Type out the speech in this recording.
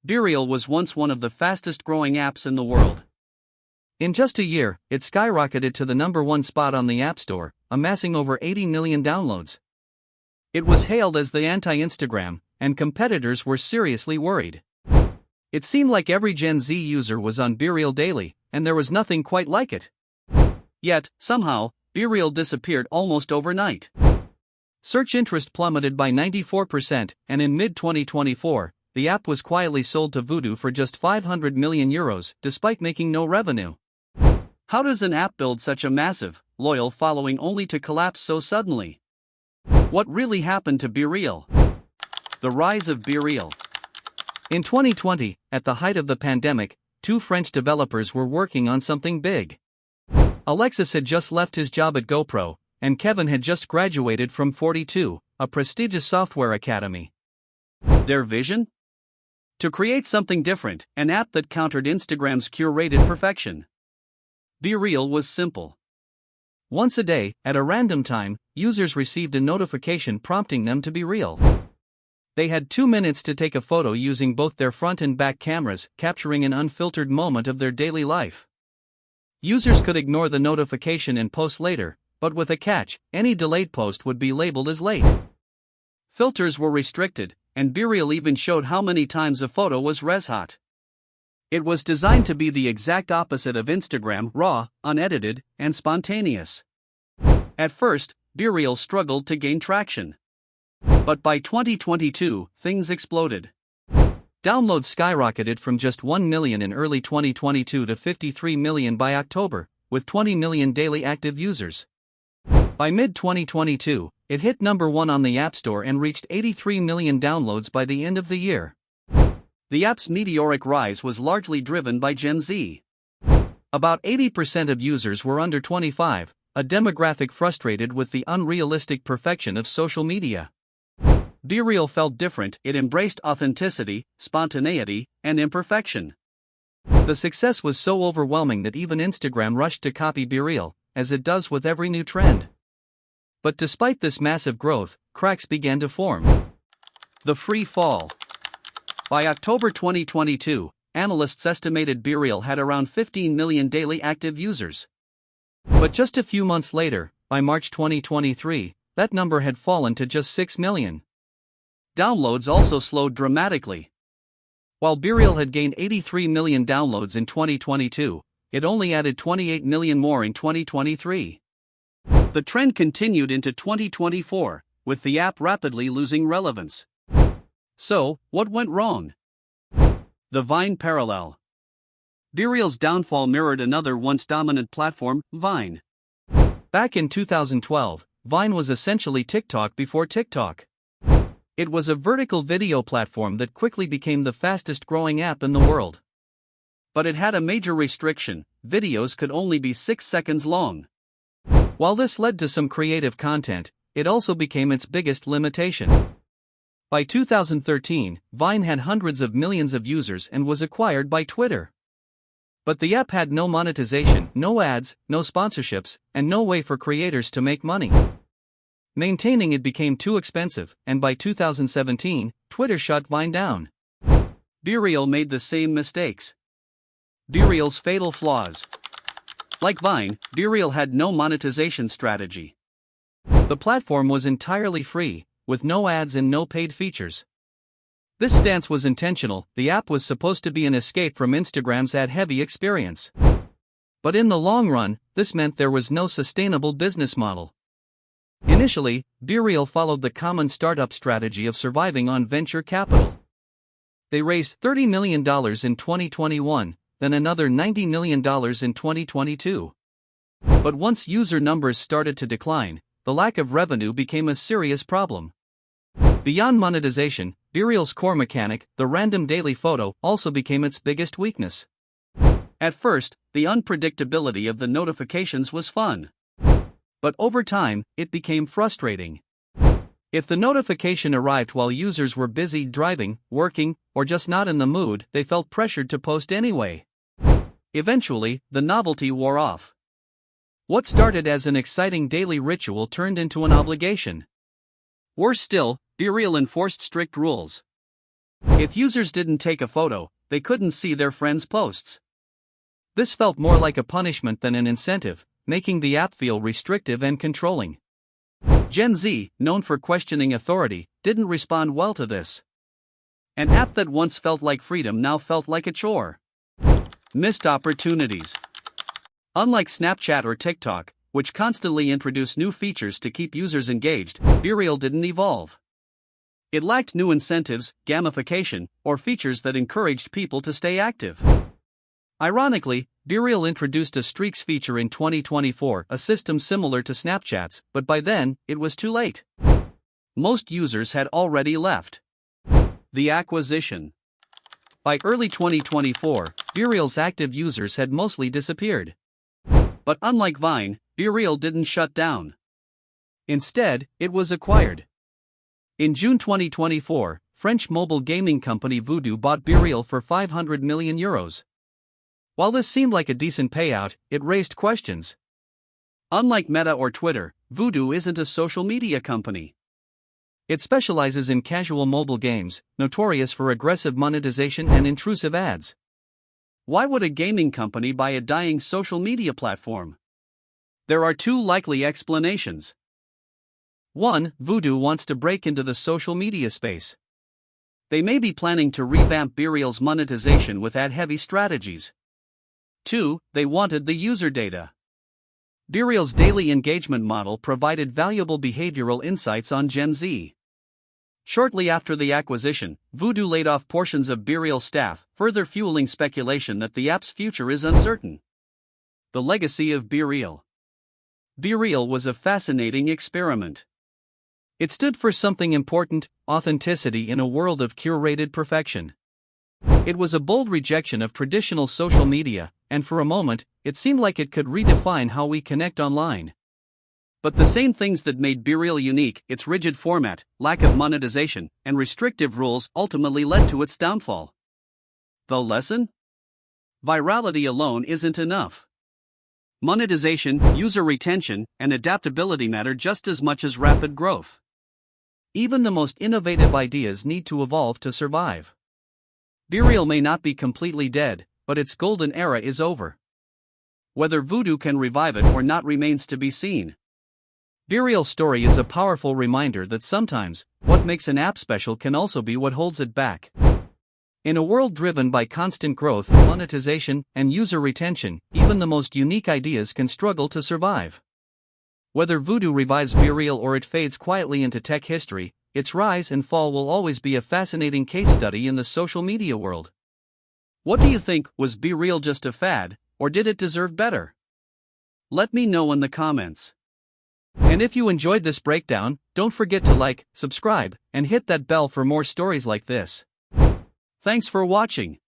BeReal was once one of the fastest growing apps in the world. In just a year, it skyrocketed to the #1 spot on the App Store, amassing over 80 million downloads. It was hailed as the anti-Instagram, and competitors were seriously worried. It seemed like every Gen Z user was on BeReal daily, and there was nothing quite like it. Yet, somehow, BeReal disappeared almost overnight. Search interest plummeted by 94%, and in mid-2024, the app was quietly sold to Voodoo for just €500 million, despite making no revenue. How does an app build such a massive, loyal following only to collapse so suddenly? What really happened to BeReal? The rise of BeReal. In 2020, at the height of the pandemic, two French developers were working on something big. Alexis had just left his job at GoPro, and Kevin had just graduated from 42, a prestigious software academy. Their vision? To create something different, an app that countered Instagram's curated perfection. BeReal was simple. Once a day, at a random time, users received a notification prompting them to be real. They had 2 minutes to take a photo using both their front and back cameras, capturing an unfiltered moment of their daily life. Users could ignore the notification and post later, but with a catch: any delayed post would be labeled as late. Filters were restricted, and BeReal even showed how many times a photo was res hot. It was designed to be the exact opposite of Instagram: raw, unedited, and spontaneous. At first, BeReal struggled to gain traction. But by 2022, things exploded. Downloads skyrocketed from just 1 million in early 2022 to 53 million by October, with 20 million daily active users. By mid-2022, it hit #1 on the App Store and reached 83 million downloads by the end of the year. The app's meteoric rise was largely driven by Gen Z. About 80% of users were under 25, a demographic frustrated with the unrealistic perfection of social media. BeReal felt different. It embraced authenticity, spontaneity, and imperfection. The success was so overwhelming that even Instagram rushed to copy BeReal, as it does with every new trend. But despite this massive growth, cracks began to form. The Freefall. By October 2022, analysts estimated BeReal had around 15 million daily active users. But just a few months later, by March 2023, that number had fallen to just 6 million. Downloads also slowed dramatically. While BeReal had gained 83 million downloads in 2022, it only added 28 million more in 2023. The trend continued into 2024, with the app rapidly losing relevance. So, what went wrong? The Vine parallel. BeReal's downfall mirrored another once dominant platform, Vine. Back in 2012, Vine was essentially TikTok before TikTok. It was a vertical video platform that quickly became the fastest growing app in the world. But it had a major restriction: videos could only be 6 seconds long. While this led to some creative content, it also became its biggest limitation. By 2013, Vine had hundreds of millions of users and was acquired by Twitter. But the app had no monetization, no ads, no sponsorships, and no way for creators to make money. Maintaining it became too expensive, and by 2017, Twitter shut Vine down. BeReal made the same mistakes. BeReal's fatal flaws. Like Vine, BeReal had no monetization strategy. The platform was entirely free, with no ads and no paid features. This stance was intentional. The app was supposed to be an escape from Instagram's ad-heavy experience. But in the long run, this meant there was no sustainable business model. Initially, BeReal followed the common startup strategy of surviving on venture capital. They raised $30 million in 2021, then another $90 million in 2022. But once user numbers started to decline, the lack of revenue became a serious problem. Beyond monetization, BeReal's core mechanic, the random daily photo, also became its biggest weakness. At first, the unpredictability of the notifications was fun. But over time, it became frustrating. If the notification arrived while users were busy driving, working, or just not in the mood, they felt pressured to post anyway. Eventually, the novelty wore off. What started as an exciting daily ritual turned into an obligation. Worse still, BeReal enforced strict rules. If users didn't take a photo, they couldn't see their friends' posts. This felt more like a punishment than an incentive, making the app feel restrictive and controlling. Gen Z, known for questioning authority, didn't respond well to this. An app that once felt like freedom now felt like a chore. Missed opportunities. Unlike Snapchat or TikTok, which constantly introduce new features to keep users engaged, BeReal didn't evolve. It lacked new incentives, gamification, or features that encouraged people to stay active. Ironically, BeReal introduced a streaks feature in 2024, a system similar to Snapchat's, but by then, it was too late. Most users had already left. The acquisition. By early 2024, BeReal's active users had mostly disappeared. But unlike Vine, BeReal didn't shut down. Instead, it was acquired. In June 2024, French mobile gaming company Voodoo bought BeReal for €500 million. While this seemed like a decent payout, it raised questions. Unlike Meta or Twitter, Voodoo isn't a social media company. It specializes in casual mobile games, notorious for aggressive monetization and intrusive ads. Why would a gaming company buy a dying social media platform? There are two likely explanations. 1. Voodoo wants to break into the social media space. They may be planning to revamp BeReal's monetization with ad-heavy strategies. 2. They wanted the user data. BeReal's daily engagement model provided valuable behavioral insights on Gen Z. Shortly after the acquisition, Voodoo laid off portions of BeReal's staff, further fueling speculation that the app's future is uncertain. The legacy of BeReal. BeReal was a fascinating experiment. It stood for something important: authenticity in a world of curated perfection. It was a bold rejection of traditional social media, and for a moment, it seemed like it could redefine how we connect online. But the same things that made BeReal unique, its rigid format, lack of monetization, and restrictive rules, ultimately led to its downfall. The lesson? Virality alone isn't enough. Monetization, user retention, and adaptability matter just as much as rapid growth. Even the most innovative ideas need to evolve to survive. BeReal may not be completely dead, but its golden era is over. Whether Voodoo can revive it or not remains to be seen. BeReal's story is a powerful reminder that sometimes, what makes an app special can also be what holds it back. In a world driven by constant growth, monetization, and user retention, even the most unique ideas can struggle to survive. Whether Voodoo revives BeReal or it fades quietly into tech history, its rise and fall will always be a fascinating case study in the social media world. What do you think? Was BeReal just a fad, or did it deserve better? Let me know in the comments. And if you enjoyed this breakdown, don't forget to like, subscribe, and hit that bell for more stories like this. Thanks for watching.